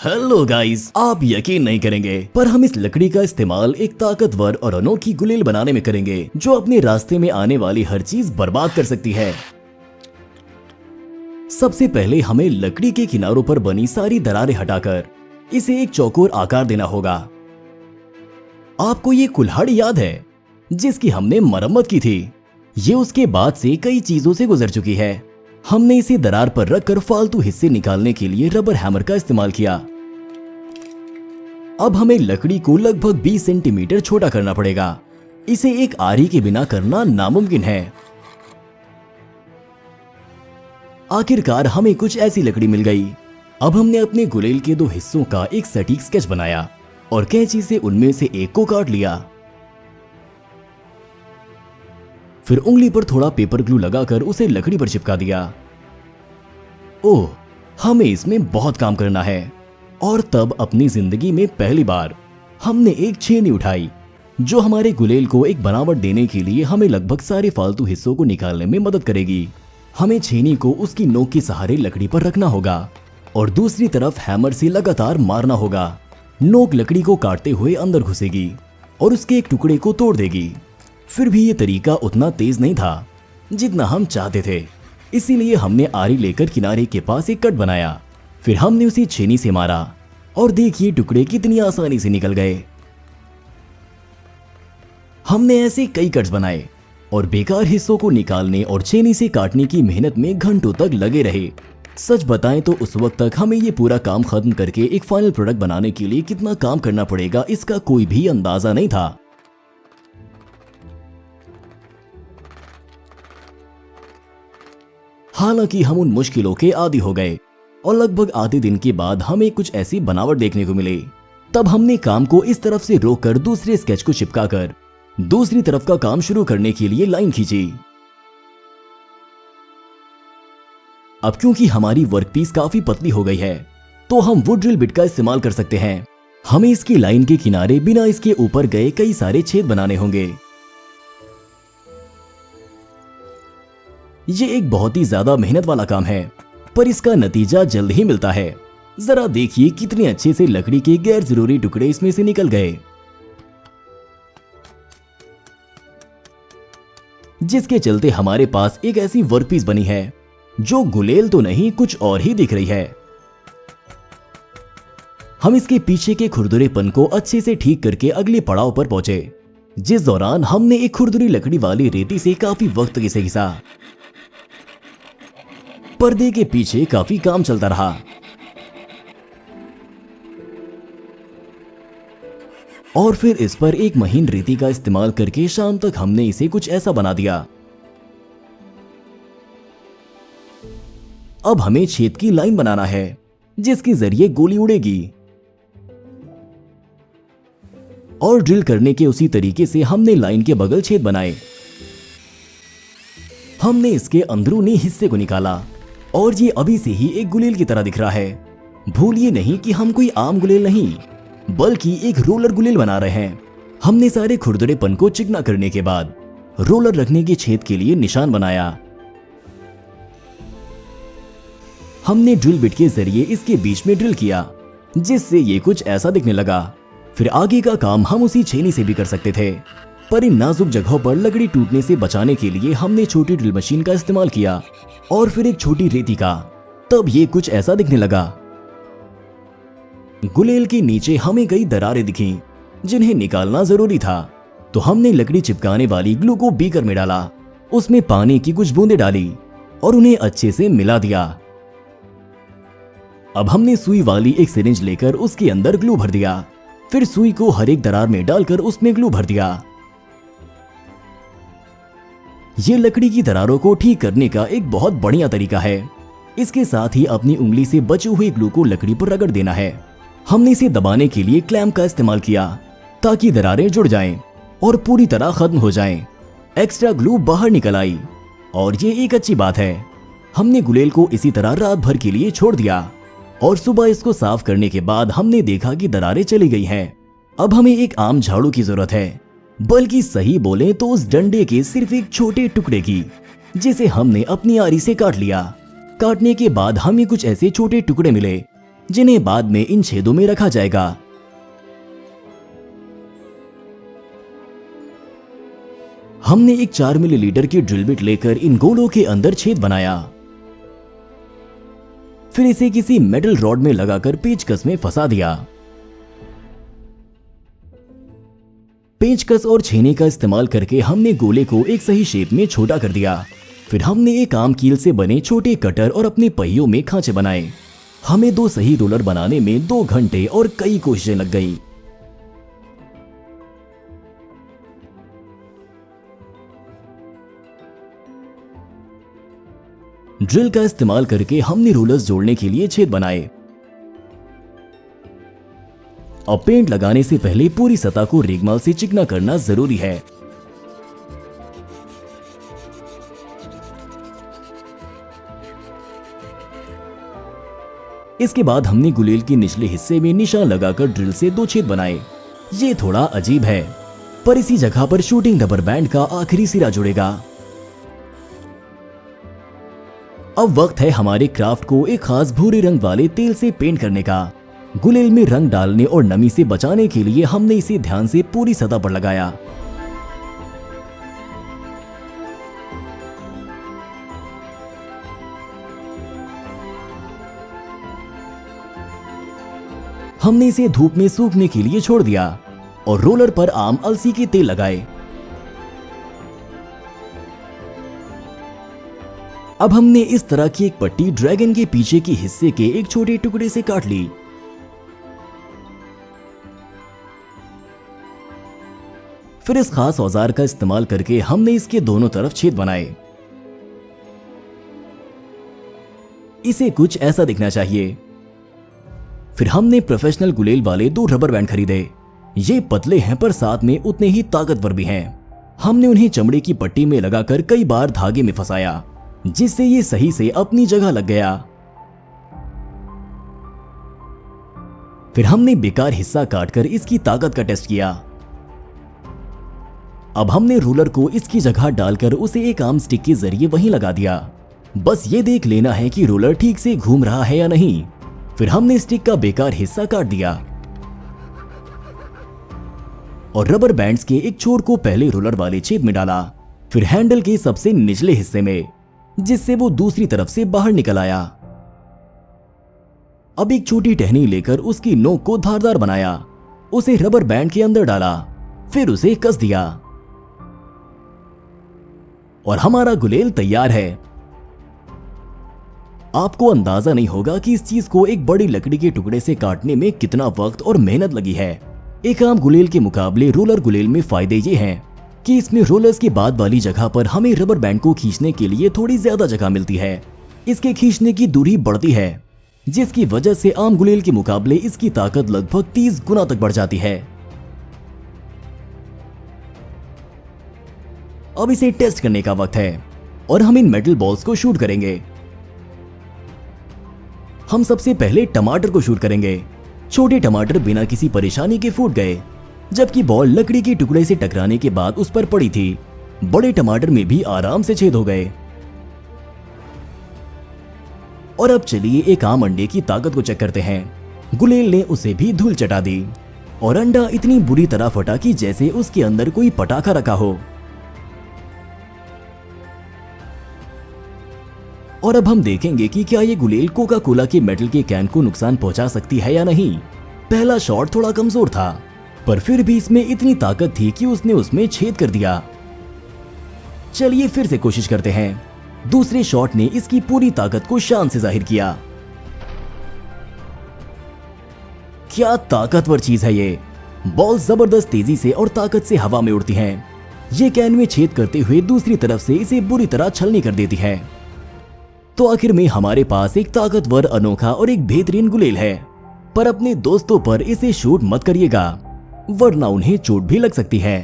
Hello guys, आप यकीन नहीं करेंगे पर हम इस लकड़ी का इस्तेमाल एक ताकतवर और अनोखी गुलेल बनाने में करेंगे जो अपने रास्ते में आने वाली हर चीज बर्बाद कर सकती है। सबसे पहले हमें लकड़ी के किनारों पर बनी सारी दरारें हटाकर इसे एक चौकोर आकार देना होगा। आपको ये कुल्हाड़ी याद है जिसकी हमने मरम्मत की थी? ये उसके बाद से कई चीजों से गुजर चुकी है। हमने इसे दरार पर रखकर फालतू हिस्से निकालने के लिए रबर हैमर का इस्तेमाल किया। अब हमें लकड़ी को लगभग 20 सेंटीमीटर छोटा करना पड़ेगा। इसे एक आरी के बिना करना नामुमकिन है। आखिरकार हमें कुछ ऐसी लकड़ी मिल गई। अब हमने अपने गुलेल के दो हिस्सों का एक सटीक स्केच बनाया और कैंची से उनमें से एक को काट लिया। फिर उंगली पर थोड़ा पेपर ग्लू लगाकर उसे लकड़ी पर चिपका दिया। ओह, हमें इसमें बहुत काम करना है। और तब अपनी जिंदगी में पहली बार हमने एक छेनी उठाई जो हमारे गुलेल को एक बनावट देने के लिए हमें लगभग सारे फालतू हिस्सों को निकालने में मदद करेगी। हमें छेनी को उसकी नोक के सहारे लकड़ी पर रखना होगा और दूसरी तरफ हैमर से लगातार मारना होगा। नोक लकड़ी को काटते हुए अंदर घुसेगी और उसके एक टुकड़े को तोड़ देगी। फिर भी ये तरीका उतना तेज नहीं था जितना हम चाहते थे, इसीलिए हमने आरी लेकर किनारे के पास एक कट बनाया। फिर हमने उसे छेनी से मारा और देखिए टुकड़े कितनी आसानी से निकल गए। हमने ऐसे कई कट्स बनाए और बेकार हिस्सों को निकालने और छेनी से काटने की मेहनत में घंटों तक लगे रहे। सच बताएं तो उस वक्त तक हमें ये पूरा काम खत्म करके एक फाइनल प्रोडक्ट बनाने के लिए कितना काम करना पड़ेगा इसका कोई भी अंदाजा नहीं था। हालांकि हम उन मुश्किलों के आदी हो गए और लगभग आधे दिन के बाद हमें कुछ ऐसी बनावट देखने को मिली। तब हमने काम को इस तरफ से रोककर दूसरे स्केच को चिपकाकर दूसरी तरफ का काम शुरू करने के लिए लाइन खींची। अब क्योंकि हमारी वर्कपीस काफी पतली हो गई है तो हम वुड ड्रिल बिट का इस्तेमाल कर सकते हैं। हमें इसकी लाइन के किनारे बिना इसके ऊपर गए कई सारे छेद बनाने होंगे। ये एक बहुत ही ज्यादा मेहनत वाला काम है पर इसका नतीजा जल्द ही मिलता है। जरा देखिए कितने अच्छे से लकड़ी के गैर जरूरी टुकड़े इसमें से निकल गए, जिसके चलते हमारे पास एक ऐसी वर्कपीस बनी है जो गुलेल तो नहीं कुछ और ही दिख रही है। हम इसके पीछे के खुरदुरेपन को अच्छे से ठीक करके अगले पड़ाव पर पहुंचे, जिस दौरान हमने एक खुरदुरी लकड़ी वाली रेती से काफी वक्त इसे घिसा। पर्दे के पीछे काफी काम चलता रहा और फिर इस पर एक महीन रेती का इस्तेमाल करके शाम तक हमने इसे कुछ ऐसा बना दिया। अब हमें छेद की लाइन बनाना है जिसके जरिए गोली उड़ेगी और ड्रिल करने के उसी तरीके से हमने लाइन के बगल छेद बनाए। हमने इसके अंदरूनी हिस्से को निकाला और ये अभी से ही एक गुलेल की तरह दिख रहा है। भूलिए नहीं कि हम कोई आम गुलेल नहीं बल्कि एक रोलर गुलेल बना रहे हैं। हमने सारे खुरदुरेपन को चिकना करने के बाद रोलर रखने के छेद के लिए निशान बनाया। हमने ड्रिल बिट के जरिए इसके बीच में ड्रिल किया जिससे ये कुछ ऐसा दिखने लगा। फिर आगे का काम हम उसी छेनी से भी कर सकते थे पर इन नाजुक जगहों पर लकड़ी टूटने से बचाने के लिए हमने छोटी ड्रिल मशीन का इस्तेमाल किया और फिर एक छोटी रेती का। तब ये कुछ ऐसा दिखने लगा। गुलेल के नीचे हमें कई दरारें दिखीं जिन्हें निकालना जरूरी था, तो हमने लकड़ी चिपकाने वाली ग्लू को बीकर में डाला, उसमें पानी की कुछ बूंदें डाली और उन्हें अच्छे से मिला दिया। अब हमने सुई वाली एक सिरिंज लेकर उसके अंदर ग्लू भर दिया। फिर सुई को हर एक दरार में डालकर उसमें ग्लू भर दिया। ये लकड़ी की दरारों को ठीक करने का एक बहुत बढ़िया तरीका है। इसके साथ ही अपनी उंगली से बचे हुए ग्लू को लकड़ी पर रगड़ देना है। हमने इसे दबाने के लिए क्लैंप का इस्तेमाल किया ताकि दरारें जुड़ जाएं और पूरी तरह खत्म हो जाएं। एक्स्ट्रा ग्लू बाहर निकल आई और ये एक अच्छी बात है। हमने गुलेल को इसी तरह रात भर के लिए छोड़ दिया और सुबह इसको साफ करने के बाद हमने देखा कि दरारें चली गई हैं। अब हमें एक आम झाड़ू की जरूरत है, बल्कि सही बोले तो उस डंडे के सिर्फ एक छोटे टुकड़े की, जिसे हमने अपनी आरी से काट लिया। काटने के बाद हमें कुछ ऐसे छोटे टुकड़े मिले जिन्हें बाद में इन छेदों में रखा जाएगा। हमने एक 4 मिलीलीटर की ड्रिल बिट लेकर इन गोलों के अंदर छेद बनाया। फिर इसे किसी मेटल रॉड में लगाकर पेचकस में फंसा दिया। पेचकस और छेने का इस्तेमाल करके हमने गोले को एक सही शेप में छोटा कर दिया। फिर हमने एक आम कील से बने छोटे कटर और अपने पहियों में खांचे बनाए। हमें 2 सही रोलर बनाने में 2 घंटे और कई कोशिशें लग गई। ड्रिल का इस्तेमाल करके हमने रोलर्स जोड़ने के लिए छेद बनाए। अब पेंट लगाने से पहले पूरी सतह को रेगमाल से चिकना करना जरूरी है। इसके बाद हमने गुलेल के निचले हिस्से में निशान लगाकर ड्रिल से 2 छेद बनाए। ये थोड़ा अजीब है, पर इसी जगह पर शूटिंग रबर बैंड का आखिरी सिरा जुड़ेगा। अब वक्त है हमारे क्राफ्ट को एक खास भूरे रंग वाले तेल से पेंट करने का। गुलेल में रंग डालने और नमी से बचाने के लिए हमने इसे ध्यान से पूरी सतह पर लगाया। हमने इसे धूप में सूखने के लिए छोड़ दिया और रोलर पर आम अलसी के तेल लगाए। अब हमने इस तरह की एक पट्टी ड्रैगन के पीछे के हिस्से के एक छोटे टुकड़े से काट ली। फिर इस खास औजार का इस्तेमाल करके हमने इसके दोनों तरफ छेद बनाए। इसे कुछ ऐसा दिखना चाहिए। फिर हमने प्रोफेशनल गुलेल वाले 2 रबर बैंड खरीदे। ये पतले हैं पर साथ में उतने ही ताकतवर भी हैं। हमने उन्हें चमड़े की पट्टी में लगाकर कई बार धागे में फंसाया, जिससे ये सही से अपनी जगह लग गया। फिर हमने बेकार हिस्सा काटकर इसकी ताकत का टेस्ट किया। अब हमने रोलर को इसकी जगह डालकर उसे एक आर्म स्टिक के जरिए वहीं लगा दिया। बस ये देख लेना है कि रोलर ठीक से घूम रहा है या नहीं। फिर हमने स्टिक का बेकार हिस्सा काट दिया और रबर बैंड्स के एक छोर को पहले रोलर वाले छेद में डाला, फिर हैंडल के सबसे निचले हिस्से में, जिससे वो दूसरी तरफ से बाहर निकल आया। अब एक छोटी टहनी लेकर उसकी नोक को धारदार बनाया, उसे रबर बैंड के अंदर डाला, फिर उसे कस दिया और हमारा गुलेल तैयार है। आपको अंदाजा नहीं होगा कि इस चीज को एक बड़ी लकड़ी के टुकड़े से काटने में कितना वक्त और मेहनत लगी है। एक आम गुलेल के मुकाबले रोलर गुलेल में फायदे ये हैं कि इसमें रोलर्स के बाद वाली जगह पर हमें रबर बैंड को खींचने के लिए थोड़ी ज्यादा जगह मिलती है। इसके खींचने की दूरी बढ़ती है, जिसकी वजह से आम गुलेल के मुकाबले इसकी ताकत लगभग 30 गुना तक बढ़ जाती है। अब इसे टेस्ट करने का वक्त है और हम इन मेटल बॉल्स को शूट करेंगे। हम सबसे पहले टमाटर को शूट करेंगे। छोटे टमाटर बिना किसी परेशानी के फूट गए, जबकि बॉल लकड़ी के टुकड़े से टकराने के बाद उस पर पड़ी थी। बड़े टमाटर में भी आराम से छेद हो गए। और अब चलिए एक आम अंडे की ताकत को चेक करते हैं। गुलेल ने उसे भी धूल चटा दी और अंडा इतनी बुरी तरह फटा कि जैसे उसके अंदर कोई पटाखा रखा हो। और अब हम देखेंगे कि क्या ये गुलेल कोका कोला के मेटल के कैन को नुकसान पहुंचा सकती है या नहीं। पहला शॉट थोड़ा कमजोर था, पर फिर भी इसमें इतनी ताकत थी कि उसने उसमें छेद कर दिया। चलिए फिर से कोशिश करते हैं। दूसरे शॉट ने इसकी पूरी ताकत को शान से जाहिर किया। क्या ताकतवर चीज है ये। बॉल जबरदस्त तेजी से और ताकत से हवा में उड़ती हैं। ये कैन में छेद करते हुए दूसरी तरफ से इसे बुरी तरह छलनी कर देती है। तो आखिर में हमारे पास एक ताकतवर, अनोखा और एक बेहतरीन गुलेल है। पर अपने दोस्तों पर इसे शूट मत करिएगा, वरना उन्हें चोट भी लग सकती है।